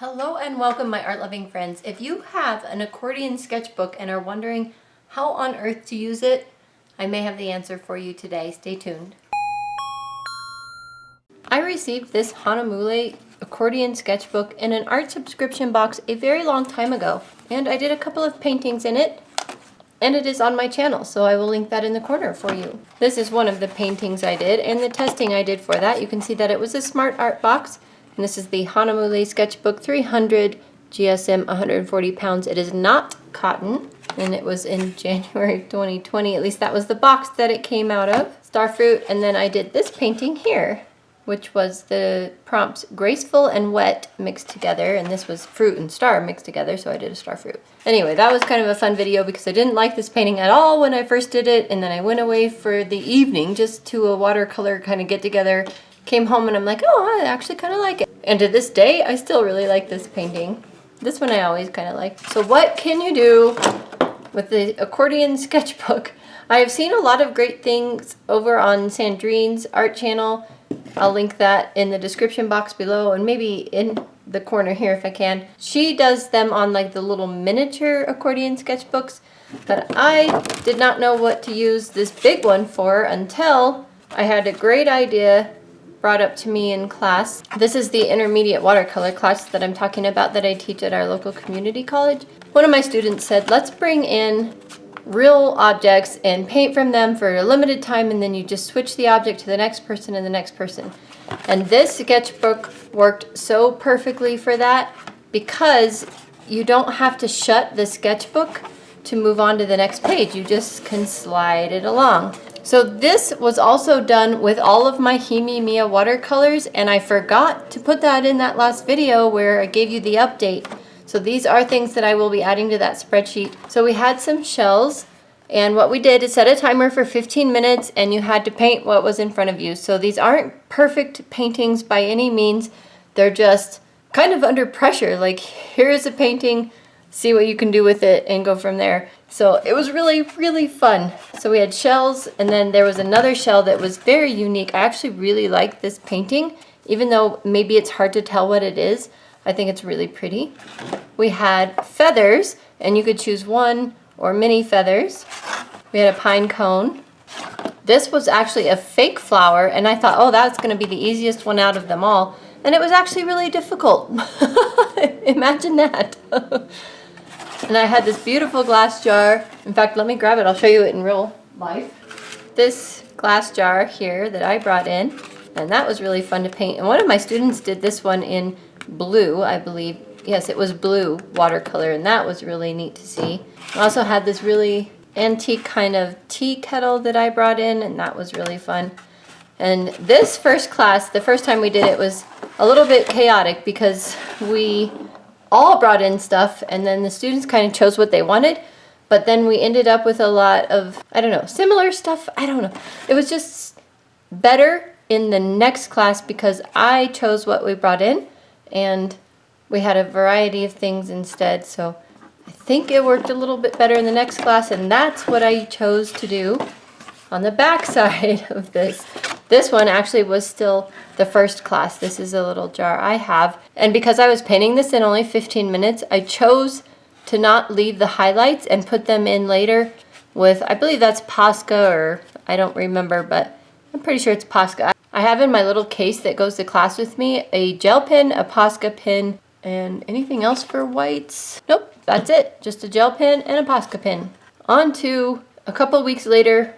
Hello and welcome, my art-loving friends. If you have an accordion sketchbook and are wondering how on earth to use it, I may have the answer for you today. Stay tuned. I received this Hahnemuhle accordion sketchbook in an art subscription box a very long time ago, and I did a couple of paintings in it, and it is on my channel, so I will link that in the corner for you. This is one of the paintings I did, and the testing I did for that. You can see that it was a smart art box. And this is the Hahnemuhle Sketchbook 300 GSM 140 pounds. It is not cotton, and it was in January 2020. At least that was the box that it came out of. Starfruit, and then I did this painting here, which was the prompts graceful and wet mixed together, and this was fruit and star mixed together, so I did a starfruit. Anyway, that was kind of a fun video because I didn't like this painting at all when I first did it, and then I went away for the evening just to a watercolor kind of get together. Came home and I'm like, oh, I actually kind of like it. And to this day, I still really like this painting. This one I always kind of like. So what can you do with the accordion sketchbook? I have seen a lot of great things over on Sandrine's art channel. I'll link that in the description box below and maybe in the corner here if I can. She does them on like the little miniature accordion sketchbooks, but I did not know what to use this big one for until I had a great idea brought up to me in class. This is the intermediate watercolor class that I'm talking about that I teach at our local community college. One of my students said, let's bring in real objects and paint from them for a limited time, and then you just switch the object to the next person and the next person. And this sketchbook worked so perfectly for that because you don't have to shut the sketchbook to move on to the next page. You just can slide it along. So this was also done with all of my Hahnemuhle watercolors, and I forgot to put that in that last video where I gave you the update. So these are things that I will be adding to that spreadsheet. So we had some shells, and what we did is set a timer for 15 minutes, and you had to paint what was in front of you. So these aren't perfect paintings by any means. They're just kind of under pressure. Like, here's a painting, see what you can do with it, and go from there. So it was really, really fun. So we had shells, and then there was another shell that was very unique. I actually really like this painting, even though maybe it's hard to tell what it is. I think it's really pretty. We had feathers, and you could choose one or many feathers. We had a pine cone. This was actually a fake flower, and I thought, oh, that's gonna be the easiest one out of them all. And it was actually really difficult. Imagine that. And I had this beautiful glass jar. In fact, let me grab it. I'll show you it in real life. This glass jar here that I brought in, and that was really fun to paint. And one of my students did this one in blue, I believe. Yes, it was blue watercolor, and that was really neat to see. I also had this really antique kind of tea kettle that I brought in, and that was really fun. And this first class, the first time we did it, was a little bit chaotic because we all brought in stuff, and then the students kind of chose what they wanted, but then we ended up with a lot of, I don't know, similar stuff. I don't know. It was just better in the next class because I chose what we brought in, and we had a variety of things instead. So I think it worked a little bit better in the next class, and that's what I chose to do on the back side of this. This one actually was still the first class. This is a little jar I have. And because I was painting this in only 15 minutes, I chose to not leave the highlights and put them in later with, I believe that's Posca, or I don't remember, but I'm pretty sure it's Posca. I have in my little case that goes to class with me a gel pen, a Posca pen, and anything else for whites? Nope, that's it. Just a gel pen and a Posca pen. On to a couple weeks later,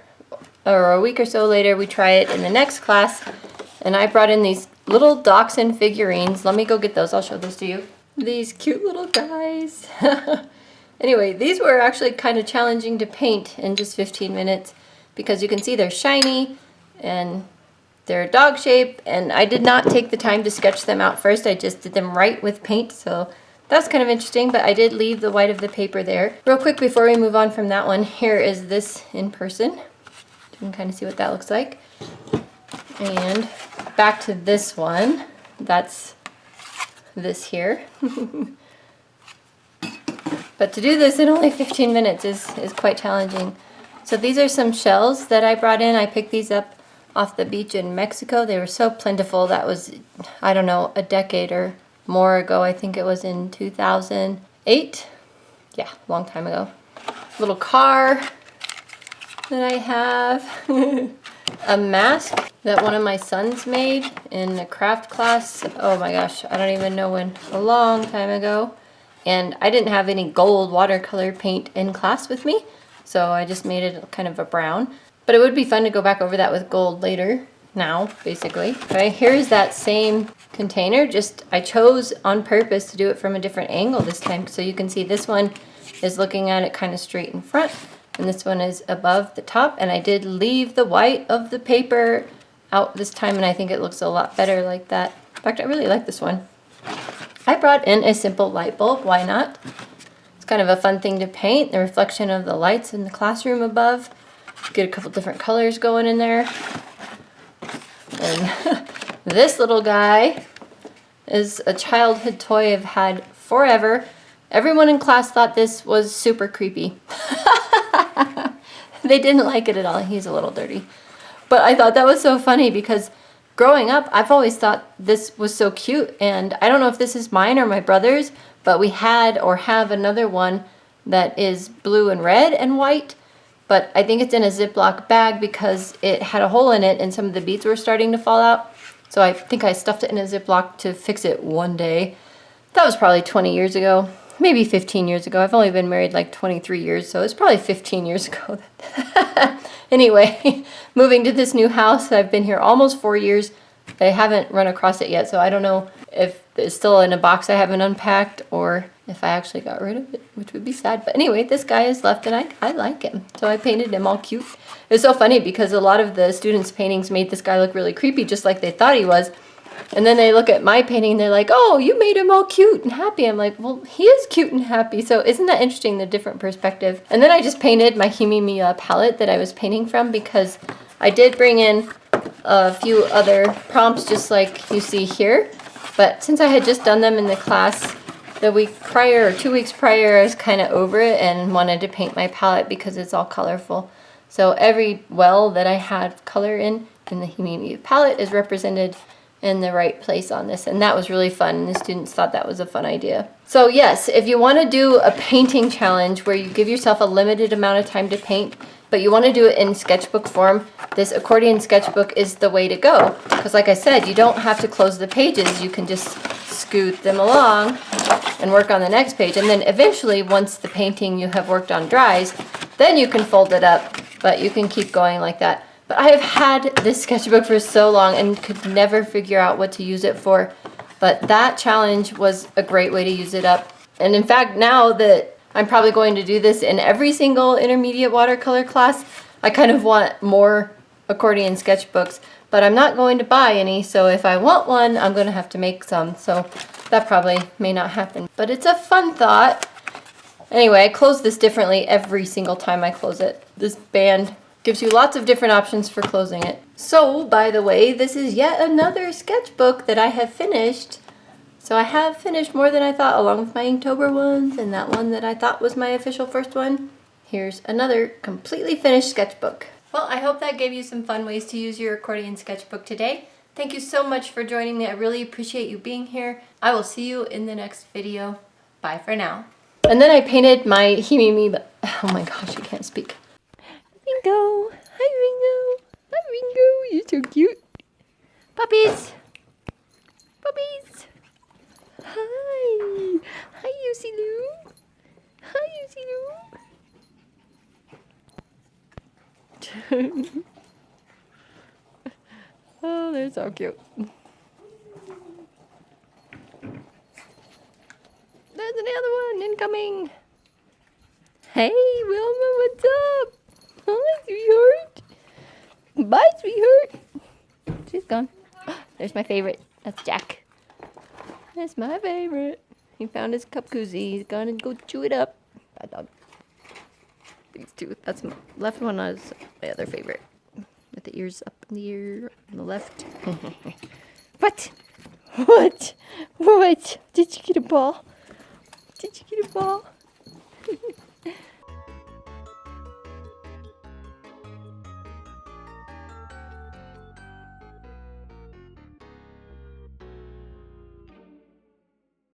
or a week or so later, we try it in the next class, and I brought in these little dachshund figurines. Let me go get those. I'll show those to you. These cute little guys. Anyway, these were actually kind of challenging to paint in just 15 minutes because you can see they're shiny and they're dog shape, and I did not take the time to sketch them out first. I just did them right with paint, so that's kind of interesting, but I did leave the white of the paper there. Real quick before we move on from that one, here is this in person. You can kind of see what that looks like. And back to this one. That's this here. But to do this in only 15 minutes is quite challenging. So these are some shells that I brought in. I picked these up off the beach in Mexico. They were so plentiful. That was, I don't know, a decade or more ago. I think it was in 2008. Yeah, a long time ago. Little car that I have. A mask that one of my sons made in a craft class. Oh my gosh, I don't even know when. A long time ago. And I didn't have any gold watercolor paint in class with me, so I just made it kind of a brown. But it would be fun to go back over that with gold later, now, basically. Okay, here's that same container, just I chose on purpose to do it from a different angle this time, so you can see this one is looking at it kind of straight in front, and this one is above the top, and I did leave the white of the paper out this time, and I think it looks a lot better like that. In fact, I really like this one. I brought in a simple light bulb, why not? It's kind of a fun thing to paint, the reflection of the lights in the classroom above. Get a couple different colors going in there. And this little guy is a childhood toy I've had forever. Everyone in class thought this was super creepy. They didn't like it at all. He's a little dirty. But I thought that was so funny because growing up, I've always thought this was so cute. And I don't know if this is mine or my brother's, but we had or have another one that is blue and red and white. But I think it's in a Ziploc bag because it had a hole in it and some of the beads were starting to fall out. So I think I stuffed it in a Ziploc to fix it one day. That was probably 20 years ago, maybe 15 years ago. I've only been married like 23 years, so it's probably 15 years ago. Anyway, moving to this new house, I've been here almost 4 years. I haven't run across it yet, so I don't know if it's still in a box I haven't unpacked or if I actually got rid of it, which would be sad. But anyway, this guy is left and I like him. So I painted him all cute. It was so funny because a lot of the students' paintings made this guy look really creepy, just like they thought he was. And then they look at my painting and they're like, oh, you made him all cute and happy. I'm like, well, he is cute and happy. So isn't that interesting, the different perspective? And then I just painted my Hahnemuhle palette that I was painting from because I did bring in a few other prompts just like you see here. But since I had just done them in the class the week prior or 2 weeks prior, I was kind of over it and wanted to paint my palette because it's all colorful. So every well that I had color in the Hahnemuhle palette is represented in the right place on this, and that was really fun, and the students thought that was a fun idea. So yes, if you want to do a painting challenge where you give yourself a limited amount of time to paint, but you want to do it in sketchbook form, this Accordion Sketchbook is the way to go. Because like I said, you don't have to close the pages, you can just scoot them along and work on the next page, and then eventually once the painting you have worked on dries, then you can fold it up, but you can keep going like that. But I have had this sketchbook for so long and could never figure out what to use it for. But that challenge was a great way to use it up. And in fact, now that I'm probably going to do this in every single intermediate watercolor class, I kind of want more accordion sketchbooks. But I'm not going to buy any, so if I want one, I'm going to have to make some. So that probably may not happen. But it's a fun thought. Anyway, I close this differently every single time I close it. This band gives you lots of different options for closing it. So, by the way, this is yet another sketchbook that I have finished. So I have finished more than I thought, along with my Inktober ones and that one that I thought was my official first one. Here's another completely finished sketchbook. Well, I hope that gave you some fun ways to use your accordion sketchbook today. Thank you so much for joining me. I really appreciate you being here. I will see you in the next video. Bye for now. And then I painted my Hahnemuhle. Oh my gosh, I can't speak. Ringo! Hi, Ringo! Hi, Ringo! You're so cute! Puppies! Puppies! Hi! Hi, Lucy Lou! Hi, Lucy Lou! Oh, they're so cute. There's another one incoming! Hey, Wilma, what's up? Hi, sweetheart. Bye, sweetheart. She's gone. There's my favorite. That's Jack. That's my favorite. He found his cup koozie. He's gonna go chew it up. Bad dog. These two. That's my left one is my other favorite. With the ears up in the ear on the left. What? What? What? Did you get a ball? Did you get a ball?